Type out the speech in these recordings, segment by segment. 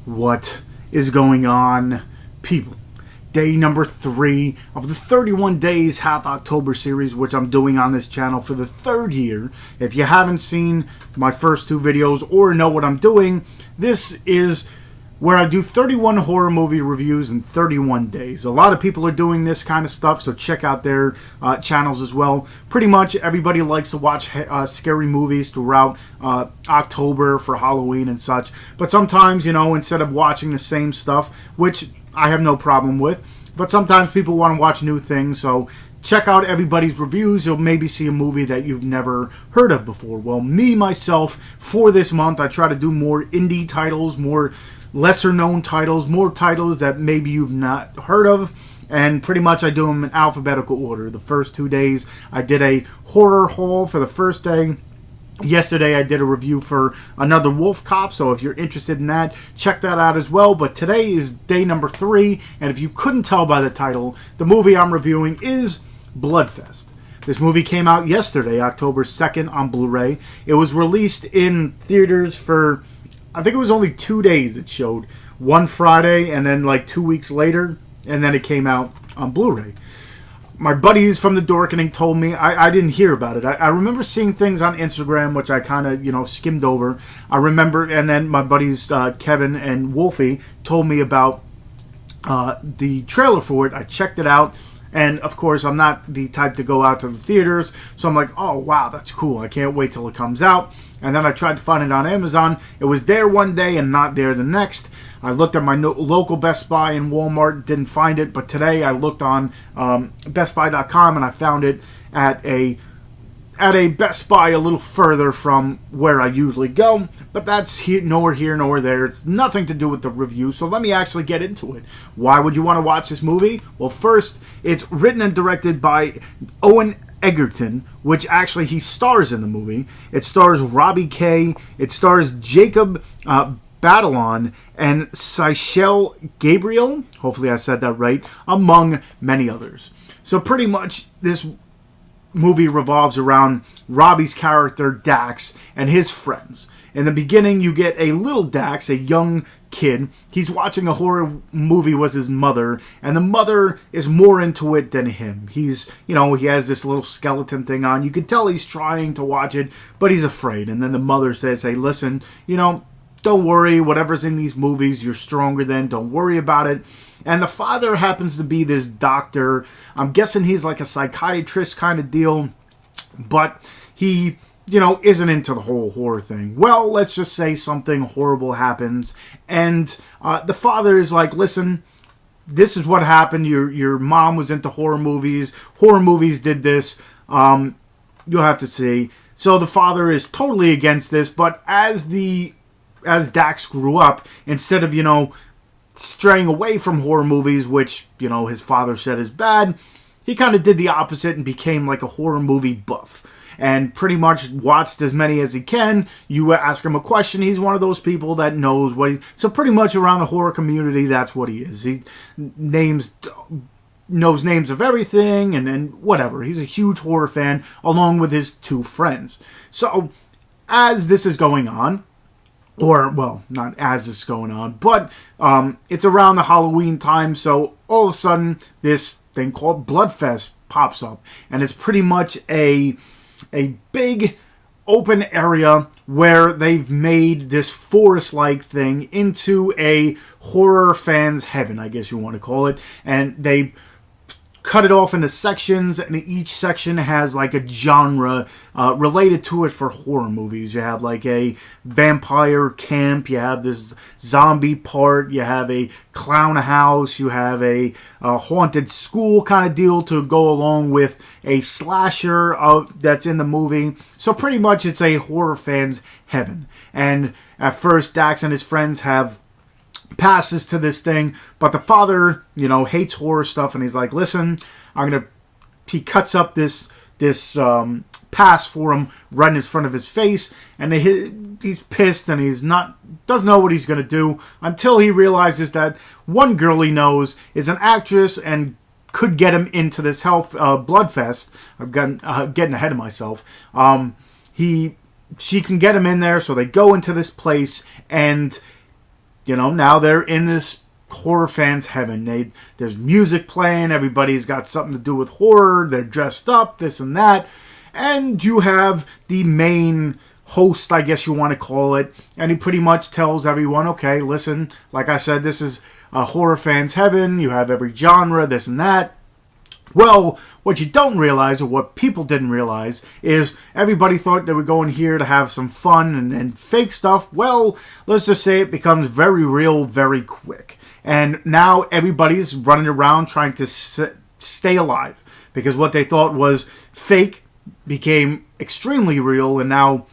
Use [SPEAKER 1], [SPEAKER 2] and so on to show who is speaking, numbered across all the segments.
[SPEAKER 1] What is going on, people? Day number 3 of the 31 Days Half October series, which I'm doing on this channel for the 3rd year. If you haven't seen my first 2 videos or know what I'm doing, this is where I do 31 horror movie reviews in 31 days. A lot of people are doing this kind of stuff, so check out their channels as well. Pretty much everybody likes to watch scary movies throughout October for Halloween and such. But sometimes, you know, instead of watching the same stuff, which I have no problem with, but sometimes people want to watch new things, so check out everybody's reviews. You'll maybe see a movie that you've never heard of before. Well, myself, for this month, I try to do more indie titles, more lesser known titles, more titles that maybe you've not heard of, and pretty much I do them in alphabetical order. The first 2 days I did a horror haul for the first day. Yesterday I did a review for Another Wolf Cop, so if you're interested in that, check that out as well. But today is day number 3, and if you couldn't tell by the title, the movie I'm reviewing is Bloodfest. This movie came out yesterday, October 2nd on Blu-ray. It was released in theaters for, I think it was only 2 days it showed. One Friday and then like 2 weeks later, and then it came out on Blu-ray. My buddies from the Dorkening told me, I didn't hear about it. I remember seeing things on Instagram, which I kind of, you know, skimmed over. I remember, and then my buddies Kevin and Wolfie told me about the trailer for it. I checked it out. And, of course, I'm not the type to go out to the theaters, so I'm like, oh, wow, that's cool. I can't wait till it comes out. And then I tried to find it on Amazon. It was there one day and not there the next. I looked at my local Best Buy and Walmart, didn't find it. But today I looked on BestBuy.com and I found it at a Best Buy a little further from where I usually go. But that's nor here nor there. It's nothing to do with the review, so let me actually get into it. Why would you want to watch this movie? Well, first, it's written and directed by Owen Egerton, which actually he stars in the movie. It stars Robbie K. It stars Jacob Batalon and Seychelle Gabriel. Hopefully I said that right, among many others. So pretty much this movie revolves around Robbie's character Dax and his friends. In the beginning, you get a little Dax, a young kid. He's watching a horror movie with his mother, and the mother is more into it than him. He's, you know, he has this little skeleton thing on. You can tell he's trying to watch it, but he's afraid. And then the mother says, hey, listen, you know, don't worry. Whatever's in these movies, you're stronger than. Don't worry about it. And the father happens to be this doctor. I'm guessing he's like a psychiatrist kind of deal, but he, you know, isn't into the whole horror thing. Well, let's just say something horrible happens, and the father is like, listen, this is what happened. Your mom was into horror movies. Horror movies did this. You'll have to see. So the father is totally against this, but as Dax grew up, instead of, you know, straying away from horror movies, which, you know, his father said is bad, he kind of did the opposite and became like a horror movie buff. And pretty much watched as many as he can. You ask him a question, he's one of those people that knows what he... So pretty much around the horror community, that's what he is. He knows names of everything and whatever. He's a huge horror fan, along with his 2 friends. So, as this is going on, or, well, not as this is going on, but it's around the Halloween time, so all of a sudden, this thing called Bloodfest pops up. And it's pretty much a big open area where they've made this forest-like thing into a horror fan's heaven, I guess you want to call it. And they cut it off into sections, and each section has like a genre related to it for horror movies. You have like a vampire camp, you have this zombie part, you have a clown house, you have a haunted school kind of deal to go along with a slasher that's in the movie. So pretty much it's a horror fan's heaven. And at first Dax and his friends have passes to this thing, but the father, you know, hates horror stuff, and he's like, listen, he cuts up this pass for him right in front of his face, and he's pissed, and doesn't know what he's going to do until he realizes that one girl he knows is an actress and could get him into this Bloodfest. I'm getting ahead of myself. She can get him in there, so they go into this place, and now they're in this horror fans heaven. There's music playing, everybody's got something to do with horror, they're dressed up, this and that, and you have the main host, I guess you want to call it, and he pretty much tells everyone, okay, listen, like I said, this is a horror fans heaven, you have every genre, this and that. Well, what you don't realize, or what people didn't realize, is everybody thought they were going here to have some fun and fake stuff. Well, let's just say it becomes very real very quick. And now everybody's running around trying to stay alive. Because what they thought was fake became extremely real, and now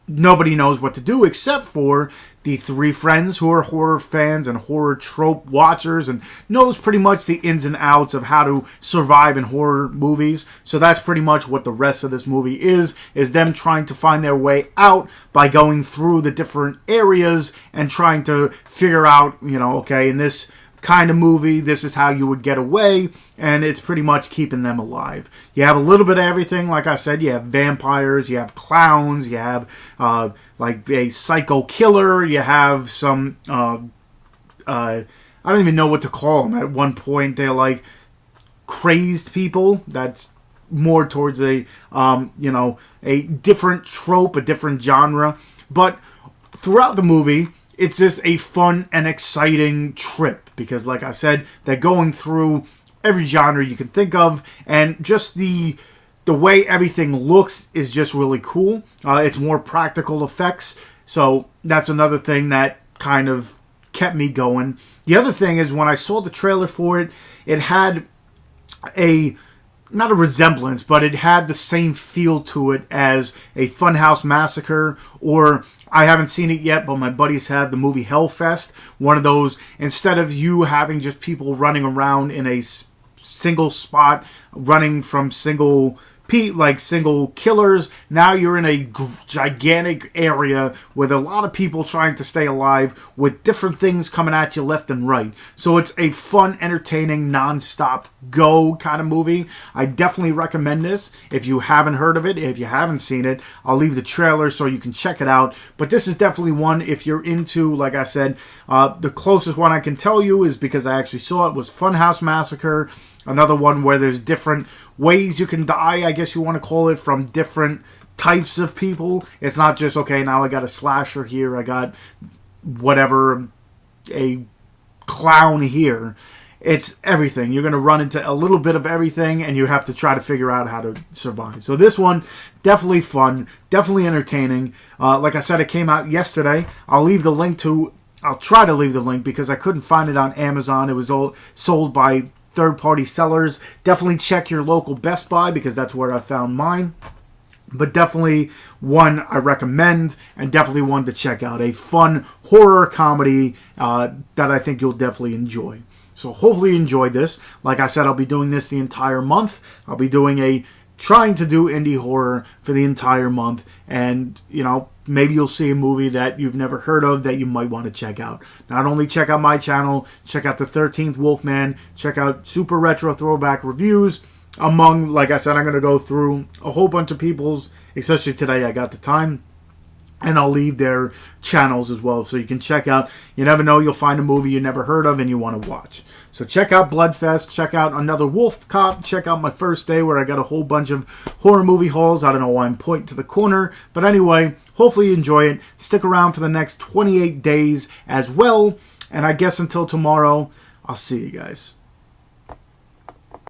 [SPEAKER 1] nobody knows what to do except for the three friends who are horror fans and horror trope watchers and knows pretty much the ins and outs of how to survive in horror movies. So that's pretty much what the rest of this movie is them trying to find their way out by going through the different areas and trying to figure out, okay, in this kind of movie, this is how you would get away, and it's pretty much keeping them alive. You have a little bit of everything. Like I said, you have vampires, you have clowns, you have like a psycho killer, you have some I don't even know what to call them. At one point they're like crazed people. That's more towards a a different trope, a different genre. But throughout the movie, it's just a fun and exciting trip because, like I said, they're going through every genre you can think of, and just the way everything looks is just really cool. It's more practical effects, so that's another thing that kind of kept me going. The other thing is when I saw the trailer for it, it had not a resemblance, but it had the same feel to it as a Funhouse Massacre, or I haven't seen it yet, but my buddies have, the movie Hellfest. One of those, instead of you having just people running around in a single spot, running from single killers, now you're in a gigantic area with a lot of people trying to stay alive with different things coming at you left and right. So it's a fun, entertaining, non-stop go kind of movie. I definitely recommend this. If you haven't heard of it, if you haven't seen it, I'll leave the trailer so you can check it out. But this is definitely one, if you're into, like I said, the closest one I can tell you is, because I actually saw it, was Funhouse Massacre. Another one where there's different ways you can die, I guess you want to call it, from different types of people. It's not just, okay, now I got a slasher here, I got whatever, a clown here. It's everything. You're going to run into a little bit of everything, and you have to try to figure out how to survive. So this one, definitely fun, definitely entertaining. Like I said, it came out yesterday. I'll try to leave the link because I couldn't find it on Amazon. It was all sold by third-party sellers. Definitely check your local Best Buy because that's where I found mine. But definitely one I recommend, and definitely one to check out. A fun horror comedy that I think you'll definitely enjoy. So hopefully you enjoyed this. Like I said, I'll be doing this the entire month. I'll be trying to do indie horror for the entire month. And, maybe you'll see a movie that you've never heard of that you might want to check out. Not only check out my channel, check out the 13th Wolfman, check out Super Retro Throwback Reviews. Like I said, I'm going to go through a whole bunch of people's, especially today I got the time. And I'll leave their channels as well so you can check out. You never know, you'll find a movie you never heard of and you want to watch. So check out Bloodfest, check out Another Wolf Cop, check out my first day where I got a whole bunch of horror movie hauls. I don't know why I'm pointing to the corner. But anyway, hopefully you enjoy it. Stick around for the next 28 days as well. And I guess until tomorrow, I'll see you guys.